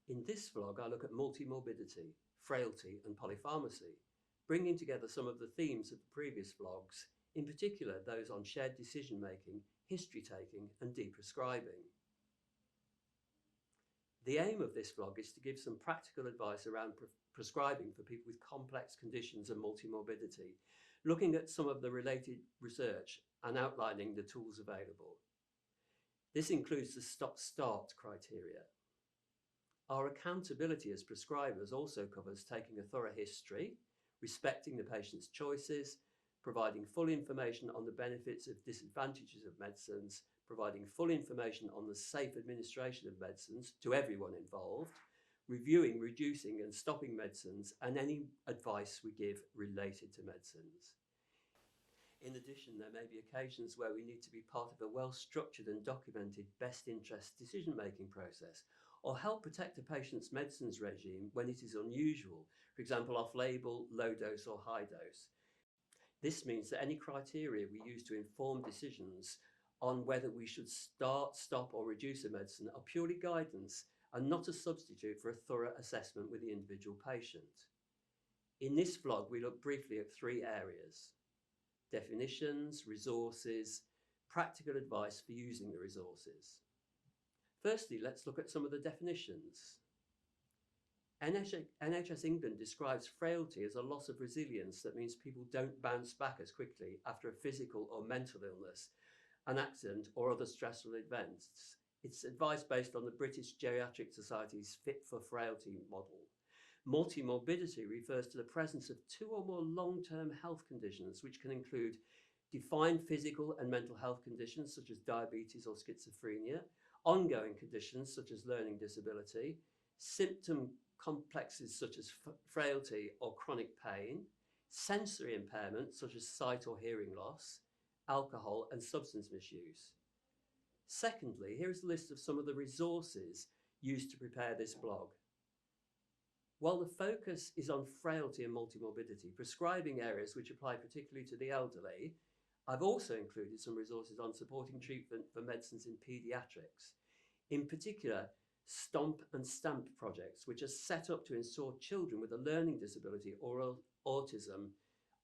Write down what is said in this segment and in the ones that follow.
In this vlog, I look at multi-morbidity, frailty and polypharmacy, bringing together some of the themes of the previous vlogs, in particular those on shared decision-making, history-taking and deprescribing. The aim of this vlog is to give some practical advice around prescribing for people with complex conditions and multi-morbidity, looking at some of the related research and outlining the tools available. This includes the stop-start criteria. Our accountability as prescribers also covers taking a thorough history, respecting the patient's choices, providing full information on the benefits and disadvantages of medicines, providing full information on the safe administration of medicines to everyone involved, reviewing, reducing and stopping medicines, and any advice we give related to medicines. In addition, there may be occasions where we need to be part of a well-structured and documented best interest decision-making process, or help protect a patient's medicines regime when it is unusual, for example off-label, low dose or high dose. This means that any criteria we use to inform decisions on whether we should start, stop or reduce a medicine are purely guidance and not a substitute for a thorough assessment with the individual patient. In this vlog, we look briefly at three areas: definitions, resources, practical advice for using the resources. Firstly, let's look at some of the definitions. NHS England describes frailty as a loss of resilience that means people don't bounce back as quickly after a physical or mental illness, an accident or other stressful events. It's advice based on the British Geriatric Society's Fit for Frailty model. Multi-morbidity refers to the presence of two or more long-term health conditions, which can include defined physical and mental health conditions such as diabetes or schizophrenia, ongoing conditions such as learning disability, symptom complexes such as frailty or chronic pain, sensory impairment such as sight or hearing loss, alcohol and substance misuse. Secondly, here is a list of some of the resources used to prepare this blog. While the focus is on frailty and multi-morbidity, prescribing areas which apply particularly to the elderly, I've also included some resources on supporting treatment for medicines in paediatrics. In particular, Stomp and Stamp projects, which are set up to ensure children with a learning disability or autism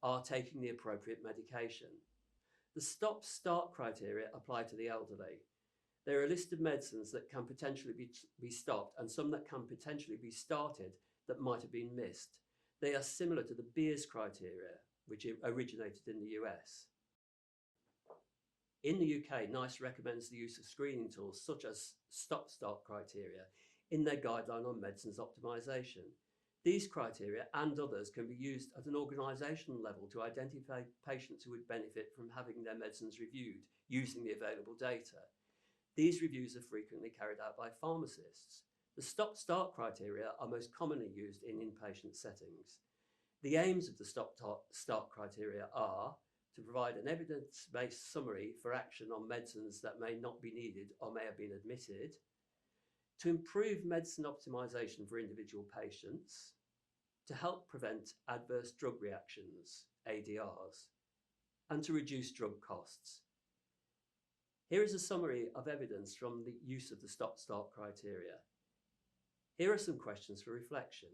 are taking the appropriate medication. The stop-start criteria apply to the elderly. There are a list of medicines that can potentially be stopped and some that can potentially be started that might have been missed. They are similar to the Beers criteria, which originated in the US. In the UK, NICE recommends the use of screening tools such as stop-start criteria in their guideline on medicines optimisation. These criteria and others can be used at an organisational level to identify patients who would benefit from having their medicines reviewed using the available data. These reviews are frequently carried out by pharmacists. The stop-start criteria are most commonly used in inpatient settings. The aims of the stop-start criteria are to provide an evidence-based summary for action on medicines that may not be needed or may have been omitted, to improve medicine optimisation for individual patients, to help prevent adverse drug reactions, ADRs, and to reduce drug costs. Here is a summary of evidence from the use of the stop-start criteria. Here are some questions for reflection.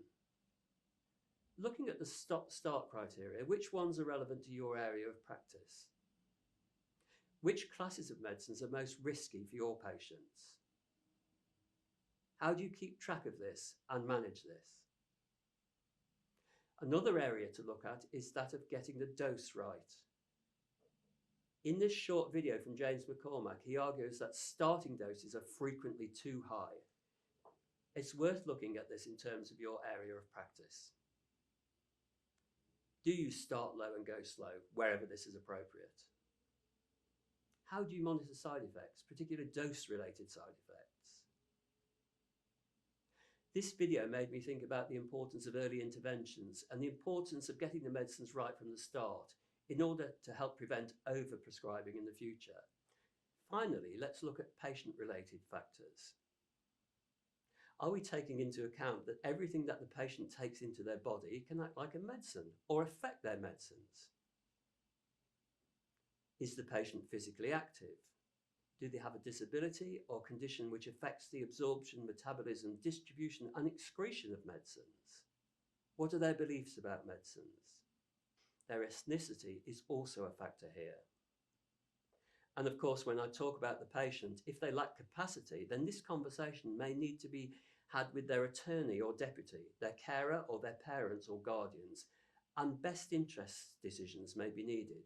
Looking at the stop-start criteria, which ones are relevant to your area of practice? Which classes of medicines are most risky for your patients? How do you keep track of this and manage this? Another area to look at is that of getting the dose right. In this short video from James McCormack, he argues that starting doses are frequently too high. It's worth looking at this in terms of your area of practice. Do you start low and go slow wherever this is appropriate? How do you monitor side effects, particularly dose-related side effects? This video made me think about the importance of early interventions and the importance of getting the medicines right from the start in order to help prevent over-prescribing in the future. Finally, let's look at patient-related factors. Are we taking into account that everything that the patient takes into their body can act like a medicine or affect their medicines? Is the patient physically active? Do they have a disability or condition which affects the absorption, metabolism, distribution, and excretion of medicines? What are their beliefs about medicines? Their ethnicity is also a factor here. And of course, when I talk about the patient, if they lack capacity, then this conversation may need to be had with their attorney or deputy, their carer or their parents or guardians, and best interest decisions may be needed.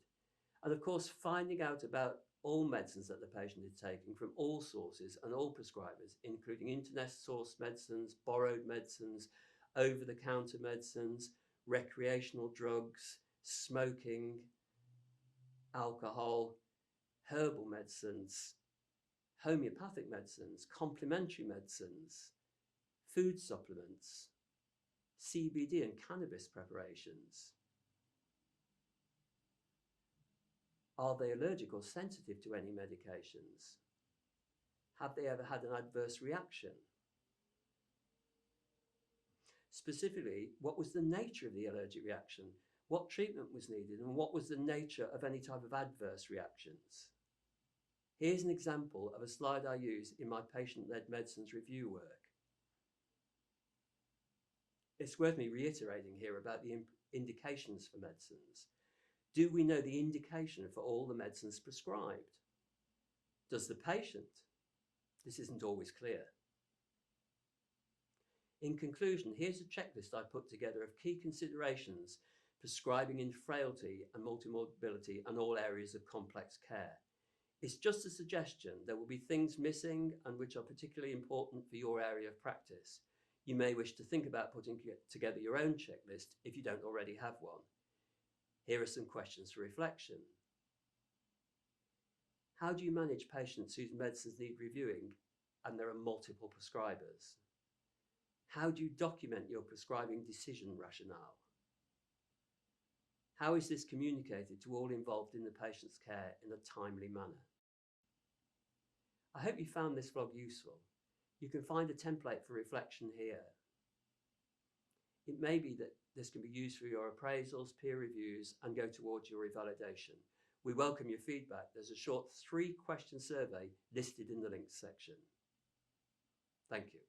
And of course, finding out about all medicines that the patient is taking from all sources and all prescribers, including internet-sourced medicines, borrowed medicines, over-the-counter medicines, recreational drugs, smoking, alcohol, herbal medicines, homeopathic medicines, complementary medicines, food supplements, CBD and cannabis preparations. Are they allergic or sensitive to any medications? Have they ever had an adverse reaction? Specifically, what was the nature of the allergic reaction? What treatment was needed, and what was the nature of any type of adverse reactions? Here's an example of a slide I use in my patient-led medicines review work. It's worth me reiterating here about the indications for medicines. Do we know the indication for all the medicines prescribed? Does the patient? This isn't always clear. In conclusion, here's a checklist I put together of key considerations prescribing in frailty and multi-morbidity and all areas of complex care. It's just a suggestion. There will be things missing and which are particularly important for your area of practice. You may wish to think about putting together your own checklist if you don't already have one. Here are some questions for reflection. How do you manage patients whose medicines need reviewing and there are multiple prescribers? How do you document your prescribing decision rationale? How is this communicated to all involved in the patient's care in a timely manner? I hope you found this vlog useful. You can find a template for reflection here. It may be that this can be used for your appraisals, peer reviews, and go towards your revalidation. We welcome your feedback. There's a short 3-question survey listed in the links section. Thank you.